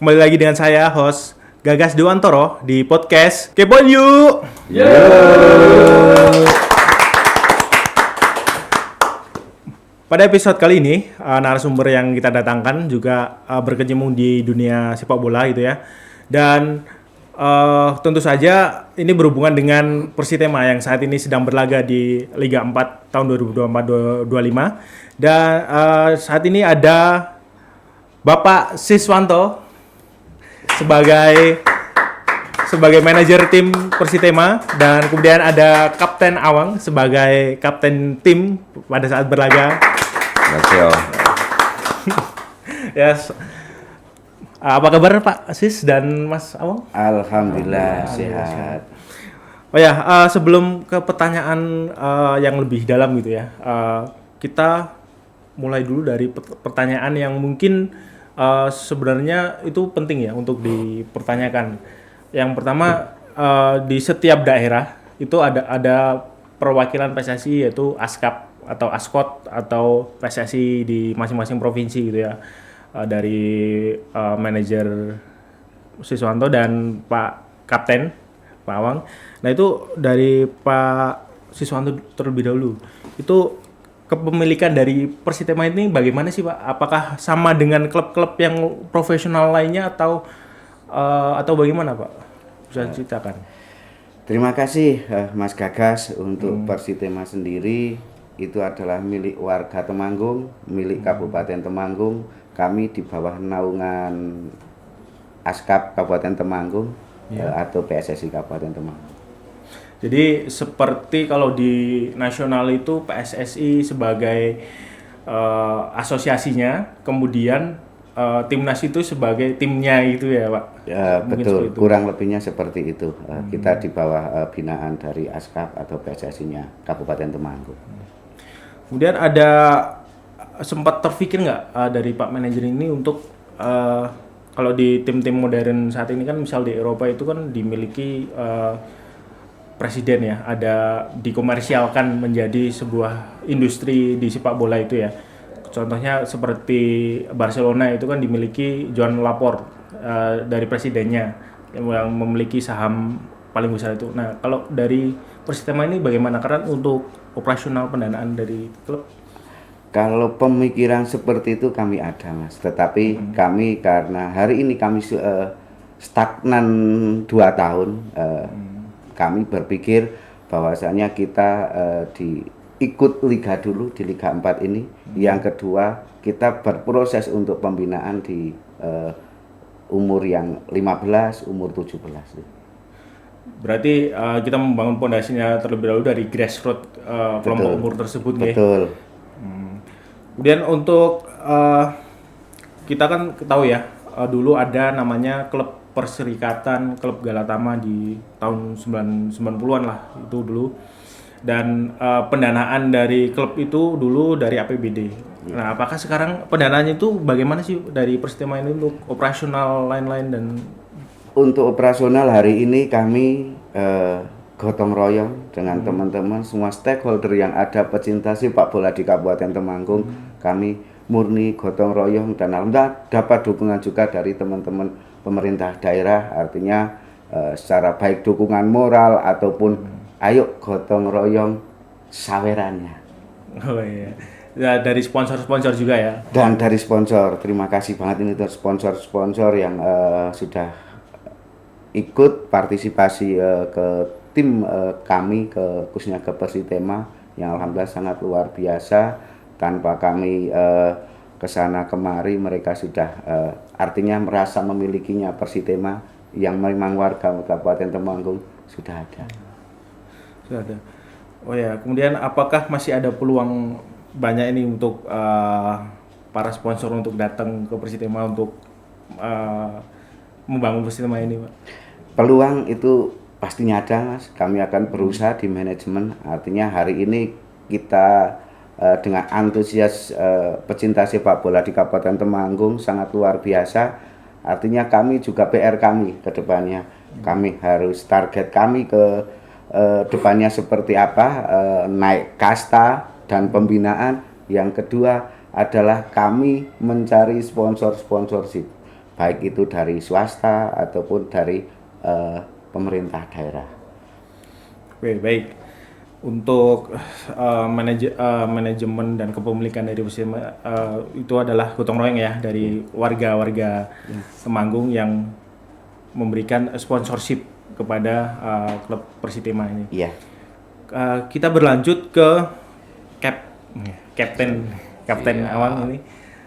Kembali lagi dengan saya, host Gagas Dewantoro di podcast Kepoin Yuk. Pada episode kali ini, narasumber yang kita datangkan juga berkecimpung di dunia sepak bola gitu ya. Dan tentu saja ini berhubungan dengan Persitema yang saat ini sedang berlaga di Liga 4 tahun 2024-2025. Dan saat ini ada Bapak Siswanto sebagai manajer tim Persitema, dan kemudian ada Kapten Awang sebagai kapten tim pada saat berlaga. Yes. Apa kabar Pak Sis dan Mas Awang? Alhamdulillah sehat. Oh ya, sebelum ke pertanyaan yang lebih dalam gitu ya, kita mulai dulu dari pertanyaan yang mungkin sebenarnya itu penting ya untuk dipertanyakan. Yang pertama, di setiap daerah itu ada perwakilan PSSI, yaitu ASKAP atau ASKOT atau PSSI di masing-masing provinsi gitu ya. Dari manajer Siswanto dan Pak Kapten Pak Awang. Nah itu dari Pak Siswanto terlebih dahulu. Itu kepemilikan dari Persitema ini bagaimana sih Pak? Apakah sama dengan klub-klub yang profesional lainnya atau bagaimana Pak? Bisa ceritakan. Terima kasih Mas Gagas. Untuk Persitema sendiri itu adalah milik warga Temanggung, milik Kabupaten Temanggung. Kami di bawah naungan ASKAP Kabupaten Temanggung atau PSSI Kabupaten Temanggung. Jadi seperti kalau di nasional itu PSSI sebagai asosiasinya, kemudian timnas itu sebagai timnya itu ya Pak? Ya, betul, kurang lebihnya seperti itu. Kita di bawah binaan dari ASKAP atau PSSI-nya Kabupaten Temanggung. Kemudian ada sempat terpikir nggak dari Pak manajer ini untuk kalau di tim-tim modern saat ini kan misal di Eropa itu kan dimiliki presiden ya, ada dikomersialkan menjadi sebuah industri di sepak bola itu ya. Contohnya seperti Barcelona itu kan dimiliki Joan Laporte dari presidennya yang memiliki saham paling besar itu. Nah kalau dari Persitema ini bagaimana, karena untuk operasional pendanaan dari klub? Kalau pemikiran seperti itu kami ada Mas, tetapi kami karena hari ini kami stagnan 2 tahun, kami berpikir bahwasanya kita ikut liga dulu di Liga 4 ini. Yang kedua, kita berproses untuk pembinaan di umur yang 15, umur 17. Berarti kita membangun pondasinya terlebih dahulu dari grassroots kelompok umur tersebut. Betul. Kemudian untuk kita kan tahu ya, dulu ada namanya klub Perserikatan Klub Galatama di tahun 90-an lah itu dulu, dan pendanaan dari klub itu dulu dari APBD. Nah apakah sekarang pendanaannya itu bagaimana sih dari Persitema ini untuk operasional lain-lain? Dan untuk operasional hari ini kami gotong royong dengan teman-teman semua stakeholder yang ada, pecinta sepak bola di Kabupaten Temanggung. Kami murni gotong royong dan alhamdulillah dapat dukungan juga dari teman-teman pemerintah daerah, artinya secara baik dukungan moral ataupun ayo gotong royong sawerannya. Oh iya. Ya, dari sponsor-sponsor juga ya. Dan dari sponsor, terima kasih banget ini untuk sponsor-sponsor yang sudah ikut partisipasi ke tim kami, khususnya ke Persitema, yang alhamdulillah sangat luar biasa. Tanpa kami kesana kemari, mereka sudah artinya merasa memilikinya Persitema yang memang warga Kabupaten Temanggung sudah ada. Sudah ada. Oh ya, kemudian apakah masih ada peluang banyak ini untuk para sponsor untuk datang ke Persitema untuk membangun Persitema ini, Pak? Peluang itu pastinya ada, Mas. Kami akan berusaha di manajemen. Artinya hari ini kita dengan antusias pecinta sepak bola di Kabupaten Temanggung sangat luar biasa. Artinya kami juga PR kami ke depannya. Kami harus target kami ke depannya seperti apa, naik kasta dan pembinaan. Yang kedua adalah kami mencari sponsor-sponsorship. baik itu dari swasta ataupun dari pemerintah daerah. Oke, baik. Untuk manajemen dan kepemilikan dari Persitema itu adalah gotong royong ya dari warga-warga Temanggung yang memberikan sponsorship kepada klub Persitema ini. Iya. Kita berlanjut ke Kapten Awang ini,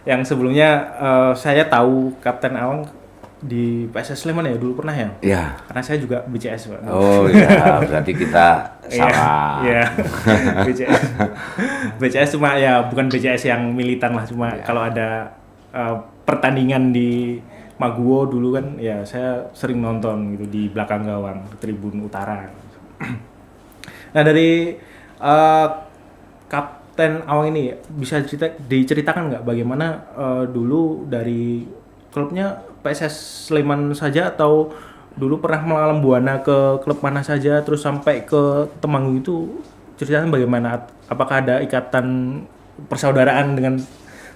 yang sebelumnya saya tahu Kapten Awang di PSS Sleman ya dulu pernah ya? Iya. Karena saya juga BCS Pak. Oh iya, berarti kita sama. Iya. BCS cuma ya bukan BCS yang militan lah, cuma kalau ada pertandingan di Maguwo dulu kan ya saya sering nonton gitu di belakang gawang tribun utara. Nah dari Kapten Awang ini bisa diceritakan nggak bagaimana dulu dari klubnya PSS Sleman saja atau dulu pernah melalang buana ke klub mana saja terus sampai ke Temanggung itu ceritanya bagaimana? Apakah ada ikatan persaudaraan dengan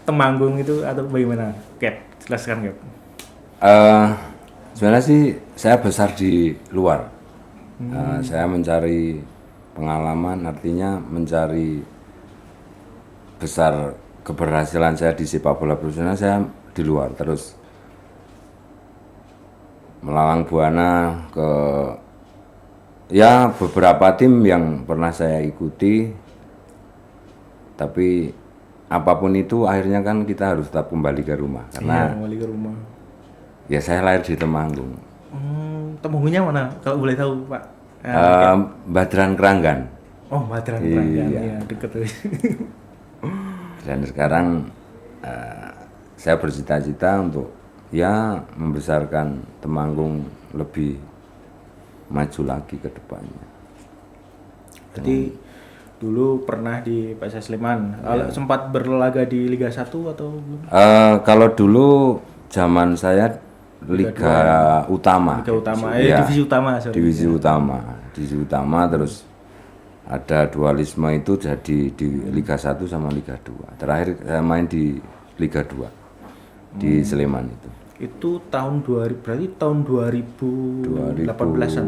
Temanggung itu atau bagaimana? Cap, jelaskan Cap. Sebenarnya sih saya besar di luar. Saya mencari pengalaman, artinya mencari besar keberhasilan saya di sepak bola profesional saya di luar. Terus melalang buana ke ya beberapa tim yang pernah saya ikuti, tapi apapun itu akhirnya kan kita harus tetap kembali ke rumah karena Kembali ke rumah. ya saya lahir di Temanggung. Temanggungnya mana kalau boleh tahu Pak? Badran Keranggan. Oh Badran Keranggan, ya deket tuh. Dan sekarang saya bercita-cita untuk ya membesarkan Temanggung lebih maju lagi ke depannya. Jadi dulu pernah di PSS Sleman, sempat berlaga di Liga 1 atau belum? Kalau dulu zaman saya Liga Utama. Liga Utama, Iya, divisi utama. Sorry. Divisi utama terus ada dualisme itu jadi di Liga 1 sama Liga 2. Terakhir saya main di Liga 2 di Sleman itu. Itu tahun 2000, berarti tahun 2018-an.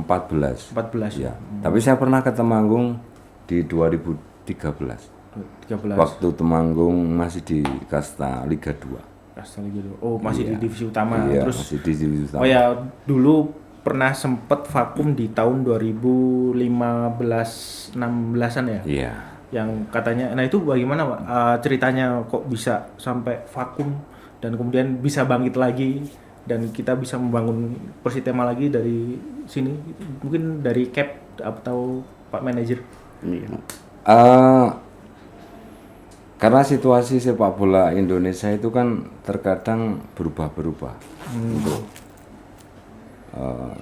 14. 14 Ya. Tapi saya pernah ke Temanggung di 2013. 13. Waktu Temanggung masih di kasta Liga 2. Kasta Liga 2. Oh, masih di divisi utama. Iya, Terus masih di divisi utama. oh ya, dulu pernah sempat vakum di tahun 2015-16an ya? Iya. Yang katanya, nah itu bagaimana Pak? Ceritanya kok bisa sampai vakum dan kemudian bisa bangkit lagi dan kita bisa membangun Persitema lagi dari sini, mungkin dari Cap atau Pak Manajer. Karena situasi sepak bola Indonesia itu kan terkadang berubah-berubah untuk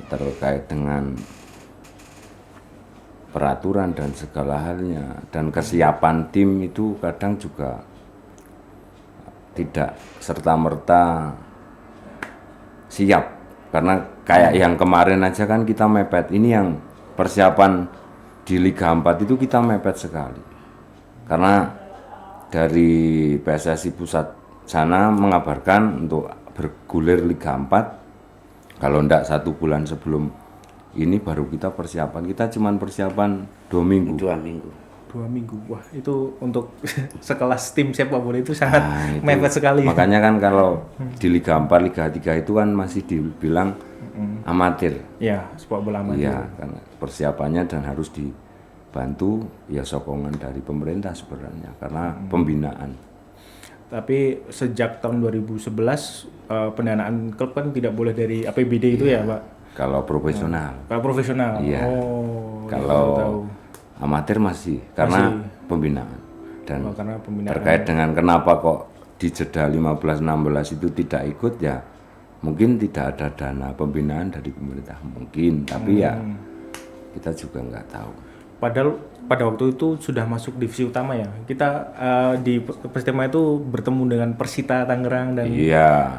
terkait dengan peraturan dan segala halnya, dan kesiapan tim itu kadang juga tidak serta-merta siap. Karena kayak yang kemarin aja kan kita mepet, ini yang persiapan di Liga 4 itu kita mepet sekali. Karena dari PSSI Pusat sana mengabarkan untuk bergulir Liga 4, kalau enggak 1 bulan sebelum ini baru kita persiapan. Kita cuman persiapan 2 minggu. 2 minggu. 2 minggu, wah itu untuk sekelas tim sepak bola itu sangat mepet sekali. Makanya kan kalau di Liga 4, Liga 3 itu kan masih dibilang amatir. Ya, sepak bola amatir. Iya, karena persiapannya dan harus dibantu ya sokongan dari pemerintah sebenarnya karena pembinaan. Tapi sejak tahun 2011 pendanaan klub kan tidak boleh dari APBD itu ya, Pak. Kalau profesional. Kalau profesional. Iya. Oh. Kalau tahu. amatir masih karena pembinaan. Dan Karena pembinaan. terkait dengan kenapa kok di jeda 15-16 itu tidak ikut, ya mungkin tidak ada dana pembinaan dari pemerintah mungkin, tapi ya kita juga nggak tahu. Padahal pada waktu itu sudah masuk divisi utama ya. Kita di Persitema itu bertemu dengan Persita Tangerang dan Iya.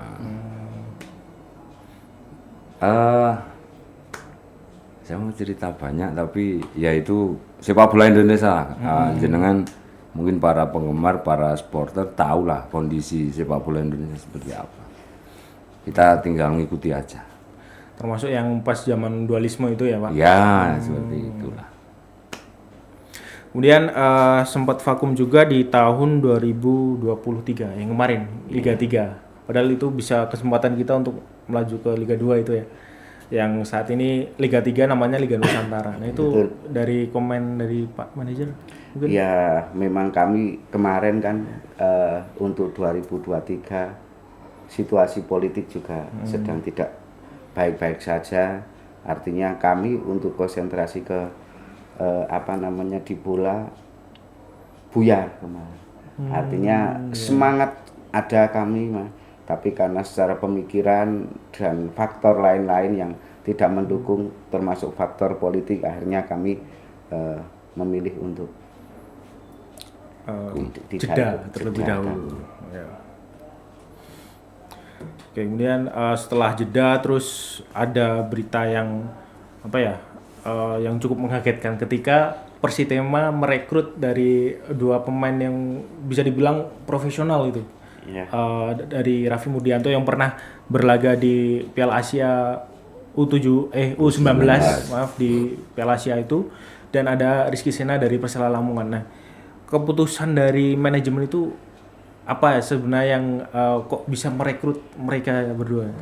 Saya mau cerita banyak, tapi ya itu sepak bola Indonesia lah. Jenengan mungkin para penggemar, para supporter tahu lah kondisi sepak bola Indonesia seperti apa. Kita tinggal mengikuti aja. Termasuk yang pas zaman dualisme itu ya Pak? Ya, seperti itulah. Kemudian sempat vakum juga di tahun 2023 yang kemarin Liga 3. Padahal itu bisa kesempatan kita untuk melaju ke Liga 2 itu ya. Yang saat ini Liga 3 namanya Liga Nusantara. Nah itu dari komen dari Pak Manajer mungkin? Ya memang kami kemarin kan untuk 2023 situasi politik juga sedang tidak baik-baik saja. Artinya kami untuk konsentrasi ke di bola buyar kemarin. Artinya semangat ada kami, tapi karena secara pemikiran dan faktor lain-lain yang tidak mendukung, termasuk faktor politik, akhirnya kami memilih untuk jeda terlebih dahulu. Ya. Oke, kemudian setelah jeda terus ada berita yang yang cukup mengagetkan ketika Persitema merekrut dari 2 pemain yang bisa dibilang profesional itu. Dari Raffi Mudianto yang pernah berlaga di Piala Asia U19 maaf di Piala Asia itu, dan ada Rizky Sena dari Persela Lamongan. Nah, keputusan dari manajemen itu apa ya sebenarnya yang kok bisa merekrut mereka berdua?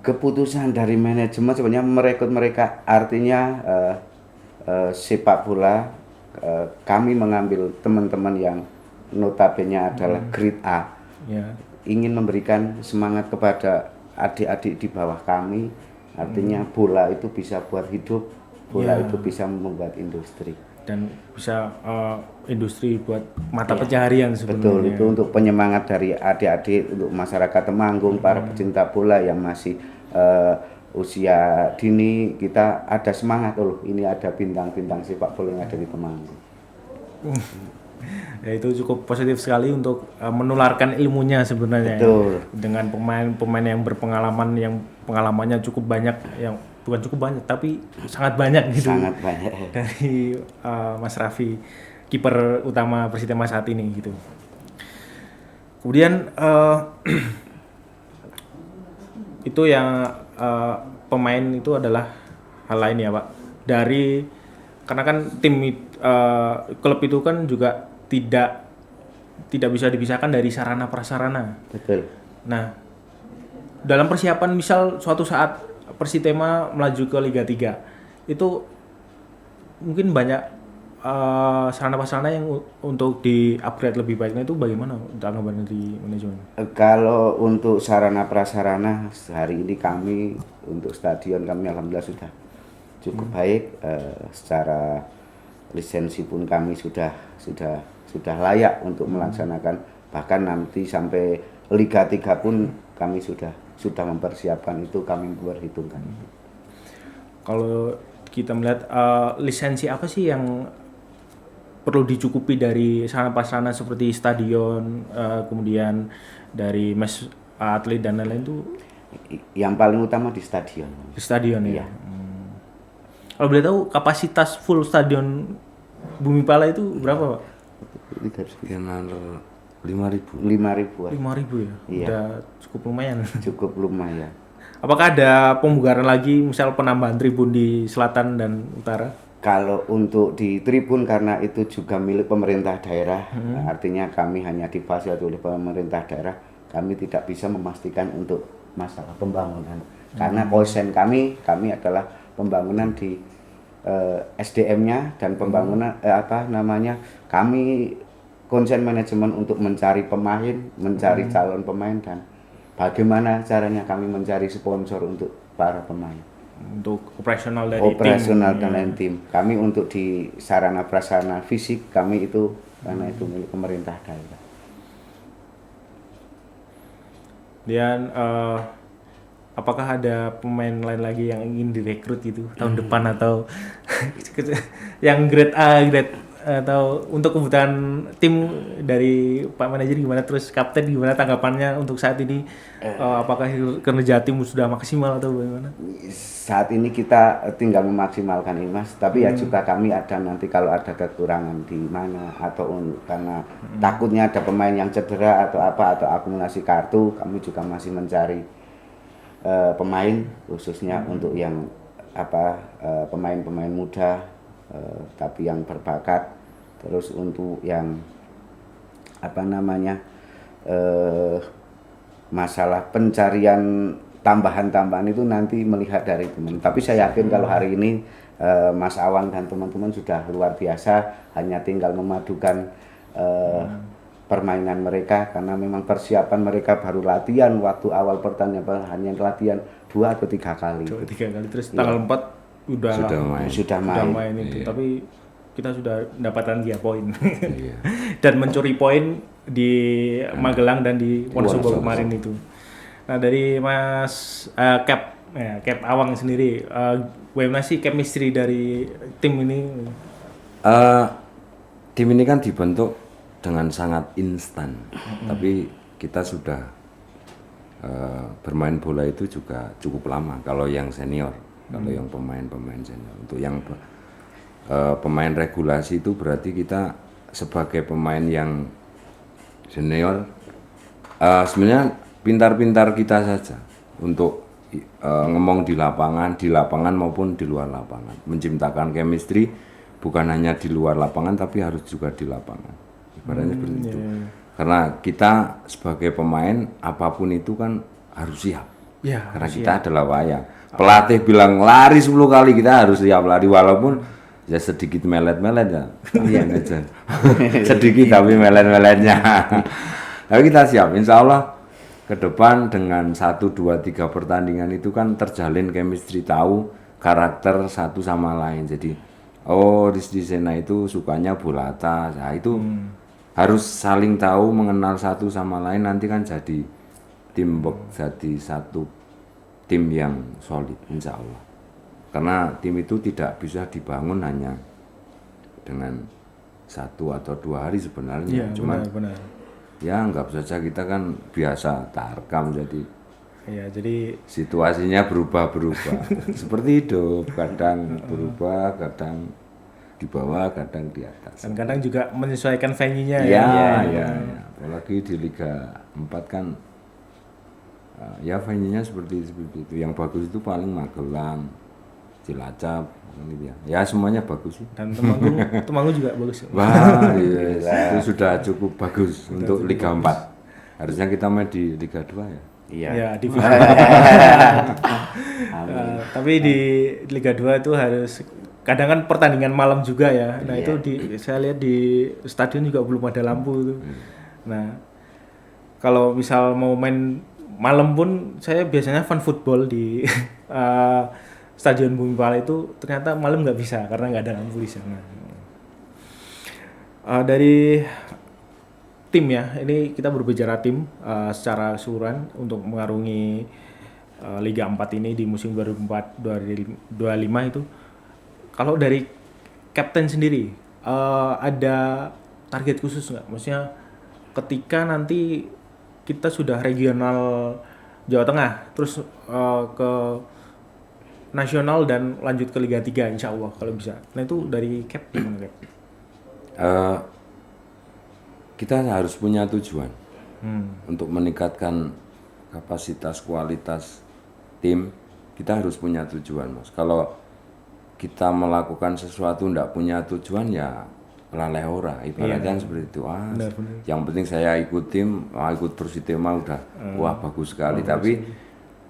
Keputusan dari manajemen sebenarnya merekrut mereka, artinya sepak bola kami mengambil teman-teman yang notabene adalah grade A. Ingin memberikan semangat kepada adik-adik di bawah kami, artinya bola itu bisa buat hidup, bola itu bisa membuat industri. Dan bisa industri buat mata pencaharian sebenarnya. Betul, itu untuk penyemangat dari adik-adik, untuk masyarakat Temanggung, para pecinta bola yang masih usia dini, kita ada semangat, ini ada bintang-bintang sepak bola yang ada di Temanggung. Ya itu cukup positif sekali untuk menularkan ilmunya sebenarnya. Betul. Dengan pemain-pemain yang berpengalaman, yang pengalamannya cukup banyak, yang bukan cukup banyak tapi sangat banyak gitu. Sangat banyak. Dari Mas Raffi, kiper utama Persitema saat ini gitu. Kemudian itu yang pemain itu adalah hal lain ya Pak. Karena kan klub itu kan juga tidak bisa dipisahkan dari sarana prasarana. Betul. Nah, dalam persiapan misal suatu saat Persitema melaju ke Liga 3, itu mungkin banyak sarana prasarana yang untuk di-upgrade lebih baik. Nah, itu bagaimana tanggapan dari manajemen? Kalau untuk sarana prasarana hari ini kami untuk stadion kami alhamdulillah sudah cukup baik, secara lisensi pun kami sudah layak untuk melaksanakan, bahkan nanti sampai Liga 3 pun kami sudah mempersiapkan itu, kami memperhitungkan. Kalau kita melihat lisensi apa sih yang perlu dicukupi dari sarana prasarana seperti stadion, kemudian dari mes atlet dan lain-lain itu? Yang paling utama di stadion. Di stadion ya. Kalau boleh tahu kapasitas full stadion Bumi Pala itu berapa Pak? Sekitar 5.000. 5.000. 5.000 ya? Iya. Udah cukup lumayan. Cukup lumayan. Apakah ada pembugaran lagi, misal penambahan tribun di selatan dan utara? Kalau untuk di tribun, karena itu juga milik pemerintah daerah, artinya kami hanya difasilitasi oleh pemerintah daerah, kami tidak bisa memastikan untuk masalah pembangunan. Karena konsen kami adalah pembangunan di SDM-nya dan pembangunan kami konsen manajemen untuk mencari pemain, mencari calon pemain, dan bagaimana caranya kami mencari sponsor untuk para pemain. Untuk operasional dari tim. Kami untuk di sarana prasarana fisik kami itu karena itu milik pemerintah daerah. Dan apakah ada pemain lain lagi yang ingin direkrut gitu tahun depan atau yang grade A, grade atau untuk kebutuhan tim dari Pak Manajer gimana, terus Kapten gimana tanggapannya untuk saat ini, apakah kinerja tim sudah maksimal atau bagaimana? Saat ini kita tinggal memaksimalkan ini Mas, tapi ya juga kami ada nanti kalau ada kekurangan di mana atau karena takutnya ada pemain yang cedera atau apa atau akumulasi kartu, kami juga masih mencari pemain khususnya untuk yang pemain-pemain muda tapi yang berbakat, terus untuk yang masalah pencarian tambahan-tambahan itu nanti melihat dari teman. Tapi saya yakin kalau hari ini Mas Awang dan teman-teman sudah luar biasa, hanya tinggal memadukan permainan mereka, karena memang persiapan mereka baru latihan waktu awal pertandingan hanya latihan 2 atau 3 kali. 3 kali terus tanggal 4 sudah main itu. Tapi kita sudah mendapatkan 3 poin. Dan mencuri poin di Magelang dan di Wonosobo kemarin itu. Nah, dari Mas Cap Awang sendiri, bagaimana sih chemistry dari tim ini? Tim ini kan dibentuk dengan sangat instan, tapi kita sudah bermain bola itu juga cukup lama. Kalau yang senior, kalau yang pemain senior, untuk yang pemain regulasi itu berarti kita sebagai pemain yang senior sebenarnya pintar-pintar kita saja untuk ngomong di lapangan maupun di luar lapangan, menciptakan chemistry bukan hanya di luar lapangan tapi harus juga di lapangan, ibaratnya seperti itu. Karena kita sebagai pemain apapun itu kan harus siap, karena kita adalah wayang. Pelatih bilang lari 10 kali, kita harus siap lari walaupun ya sedikit melet-melet ya, aja. Sedikit tapi melet-meletnya. Tapi kita siap, insya Allah ke depan dengan 1, 2, 3 pertandingan itu kan terjalin chemistry, tahu karakter satu sama lain. Jadi Rizky Sena itu sukanya bola atas, nah itu harus saling tahu, mengenal satu sama lain, nanti kan jadi teamwork, jadi satu tim yang solid insya Allah. Karena tim itu tidak bisa dibangun hanya dengan 1 atau 2 hari sebenarnya, cuman benar. Ya anggap saja kita kan biasa tarkam, jadi situasinya berubah-berubah. Seperti hidup, kadang berubah, kadang di bawah, kadang di atas. Dan kadang juga menyesuaikan venue-nya ya. Apalagi di Liga 4 kan ya venue-nya seperti itu. Yang bagus itu paling Magelang, Cilacap, gitu ya. Ya semuanya bagus sih. Dan Temanggung juga bagus. Wah, itu sudah cukup bagus untuk Liga 4. Harusnya kita main di Liga 2 ya. Iya, divisi. Tapi di Liga 2 itu harus kadang kan pertandingan malam juga ya. Nah, itu saya lihat di stadion juga belum ada lampu itu. Nah, kalau misal mau main malam pun saya biasanya fan football di Stadion Bumi Pala itu ternyata malam nggak bisa karena nggak ada lampu di sana. Dari tim ya, ini kita berbicara tim secara keseluruhan untuk mengarungi Liga 4 ini di musim 2024-2025 itu. Kalau dari kapten sendiri ada target khusus nggak? Maksudnya ketika nanti kita sudah regional Jawa Tengah, terus ke nasional dan lanjut ke Liga 3 insya Allah kalau bisa. Nah itu dari Cap gimana Cap? Kita harus punya tujuan untuk meningkatkan kapasitas kualitas tim. Kita harus punya tujuan, Mas. Kalau kita melakukan sesuatu tidak punya tujuan ya lalai ora, ibaratnya seperti itu. Benar. Yang penting saya ikut tim, ikut Persitema udah wah bagus sekali. Tapi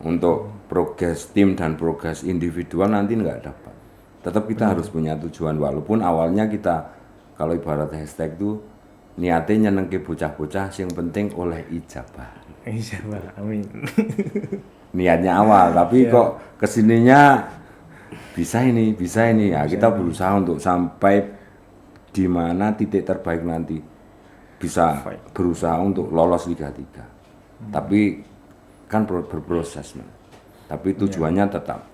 untuk progres tim dan progres individual nanti nggak dapat. Tetap kita harus punya tujuan, walaupun awalnya kita kalau ibarat hashtag itu niatnya nyenengke bocah-bocah, yang penting oleh ijabah. Amin. Niatnya awal, tapi kok kesininya bisa ini ya kita berusaha untuk sampai di mana titik terbaik nanti bisa berusaha untuk lolos Liga 3. Tapi kan berproses, man. Tapi tujuannya tetap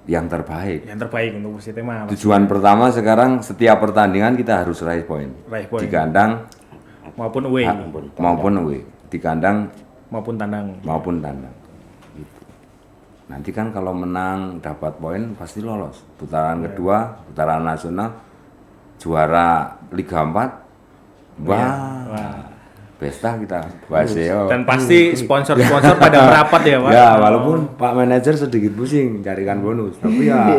yang terbaik. Yang terbaik untuk Persitema. Tujuan pertama sekarang setiap pertandingan kita harus raih poin. Di kandang maupun away. Di kandang maupun tandang. Gitu. Nanti kan kalau menang dapat poin pasti lolos. Putaran kedua, putaran nasional, juara Liga 4. Wah. pesta kita bahas ya. Dan pasti sponsor-sponsor pada merapat ya, Pak. Ya, walaupun Pak Manajer sedikit pusing carikan bonus, tapi ya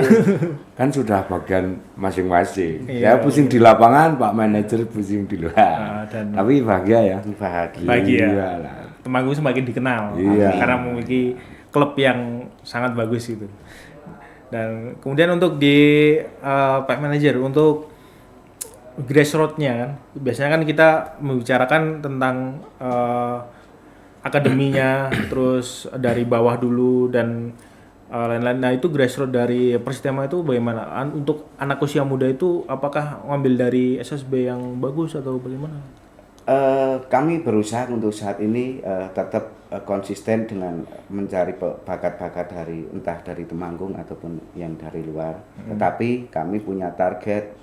kan sudah bagian masing-masing. Saya pusing di lapangan, Pak Manajer pusing di luar. Tapi bahagia ya. Bahagia. Lah. Temanggung semakin dikenal karena memiliki klub yang sangat bagus gitu. Dan kemudian untuk di Pak Manajer untuk grassroots-nya kan, biasanya kan kita membicarakan tentang akademinya, terus dari bawah dulu dan lain-lain. Nah itu grassroots dari Persitema itu bagaimana? Untuk anak usia muda itu apakah ngambil dari SSB yang bagus atau bagaimana? Kami berusaha untuk saat ini tetap konsisten dengan mencari bakat-bakat dari entah dari Temanggung ataupun yang dari luar. Tetapi kami punya target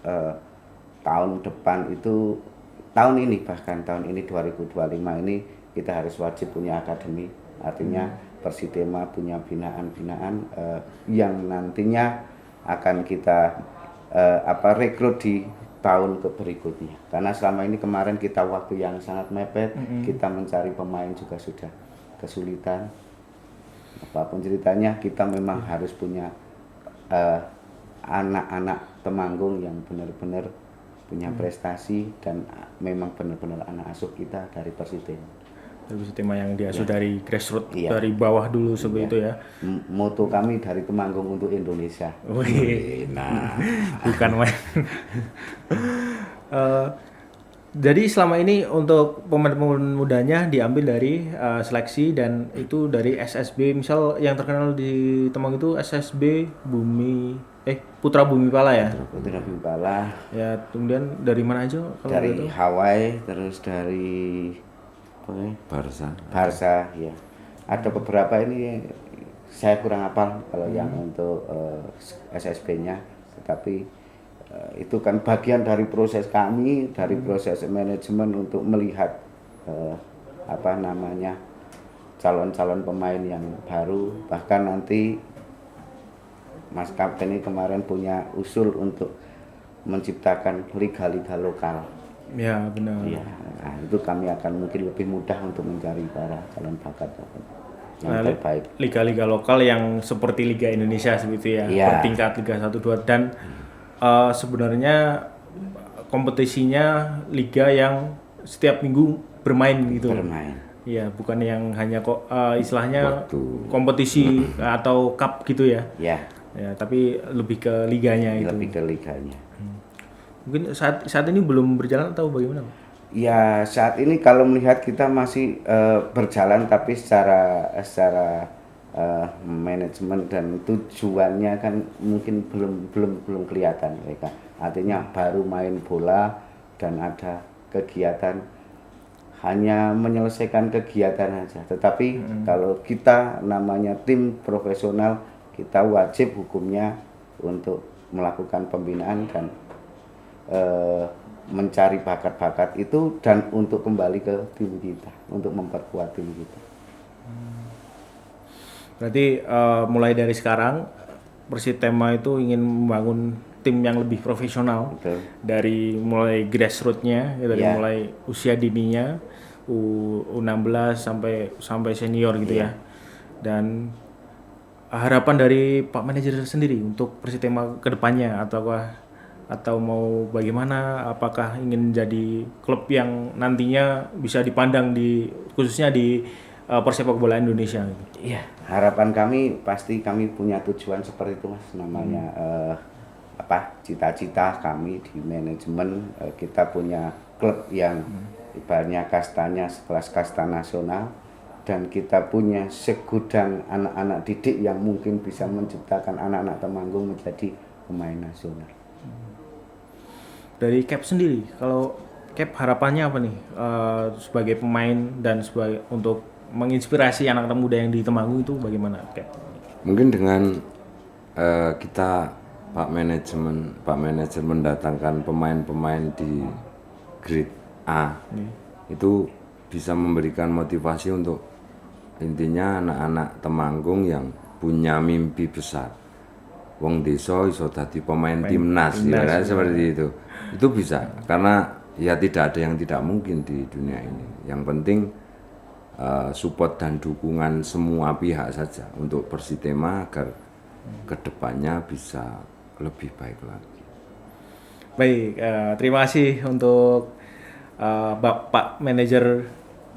tahun depan itu, tahun ini bahkan tahun ini 2025 ini kita harus wajib punya akademi. Artinya Persitema punya binaan-binaan yang nantinya akan kita rekrut di tahun berikutnya. Karena selama ini kemarin kita waktu yang sangat mepet, kita mencari pemain juga sudah kesulitan. Apapun ceritanya, kita memang harus punya anak-anak Temanggung yang benar-benar punya prestasi dan memang benar-benar anak asuh kita dari Persitema. Dari Persitema yang diasuh dari grassroots, dari bawah dulu seperti itu ya. Moto kami dari Temanggung untuk Indonesia. Wih, bukan main. Jadi selama ini untuk pemain-pemain mudanya diambil dari seleksi dan itu dari SSB. Misal yang terkenal di Temanggung itu SSB Putra Bumi Pala ya. Putra Bumi Pala. Ya, kemudian dari mana aja kalau dari gitu? Hawaii, terus dari Barca ya. Ada beberapa ini saya kurang hafal kalau yang untuk SSB-nya, tetapi itu kan bagian dari proses kami, dari proses manajemen untuk melihat calon-calon pemain yang baru. Bahkan nanti Mas Kapten ini kemarin punya usul untuk menciptakan liga-liga lokal. Ya benar. Ya, nah, itu kami akan mungkin lebih mudah untuk mencari para calon bakat yang terbaik. Liga-liga lokal yang seperti Liga Indonesia seperti ya, bertingkat Liga 1, 2 dan sebenarnya kompetisinya liga yang setiap minggu bermain gitu. Iya, bukan yang hanya istilahnya kompetisi atau cup gitu ya. Ya, tapi lebih ke liganya itu. Lebih ke liganya. Mungkin saat ini belum berjalan atau bagaimana? Ya, saat ini kalau melihat kita masih berjalan, tapi secara manajemen dan tujuannya kan mungkin belum kelihatan mereka. Artinya baru main bola dan ada kegiatan, hanya menyelesaikan kegiatan saja. Tetapi kalau kita namanya tim profesional, kita wajib hukumnya untuk melakukan pembinaan dan mencari bakat-bakat itu dan untuk kembali ke tim kita, untuk memperkuat tim kita. Berarti mulai dari sekarang Persitema itu ingin membangun tim yang lebih profesional. Betul. Dari mulai grassroots-nya, dari mulai usia dininya U16 sampai senior gitu ya. Dan harapan dari Pak Manajer sendiri untuk Persitema ke depannya atau mau bagaimana? Apakah ingin jadi klub yang nantinya bisa dipandang khususnya di persepak bola Indonesia gitu? Iya, harapan kami pasti kami punya tujuan seperti itu Mas, namanya cita-cita kami di manajemen, kita punya klub yang ibaratnya kastanya sekelas kasta nasional dan kita punya segudang anak-anak didik yang mungkin bisa menciptakan anak-anak Temanggung menjadi pemain nasional. Dari Cap sendiri, kalau Cap harapannya apa nih sebagai pemain dan untuk menginspirasi anak-anak muda yang di Temanggung itu bagaimana, Cap? Mungkin dengan kita Pak manajer mendatangkan pemain-pemain di grade A itu bisa memberikan motivasi untuk intinya anak-anak Temanggung yang punya mimpi besar. Wong desa iso dadi pemain timnas ya, seperti itu. Itu bisa karena ya tidak ada yang tidak mungkin di dunia ini. Yang penting support dan dukungan semua pihak saja untuk Persitema agar kedepannya bisa lebih baik lagi. Baik, terima kasih untuk Bapak Manajer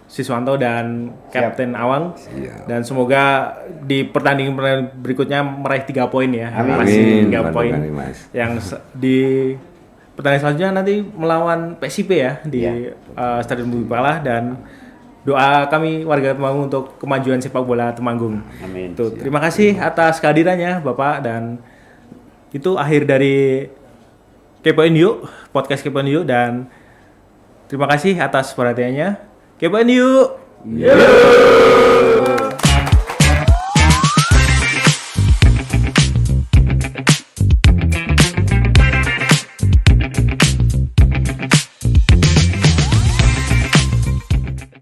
Siswanto dan Kapten Awang. Siap. Dan semoga di pertandingan berikutnya meraih 3 poin ya. Amin. Masih 3 Amin, poin. barangkali, Mas. Yang di pertandingan selanjutnya nanti melawan PSIP ya di Stadion Bumi Palah, dan doa kami warga Temanggung untuk kemajuan sepak bola Temanggung. Amin. Tuh, terima kasih atas kehadirannya Bapak, dan itu akhir dari Kepoin Yuk, podcast Kepoin Yuk, dan terima kasih atas perhatiannya. Kepoin Yuk.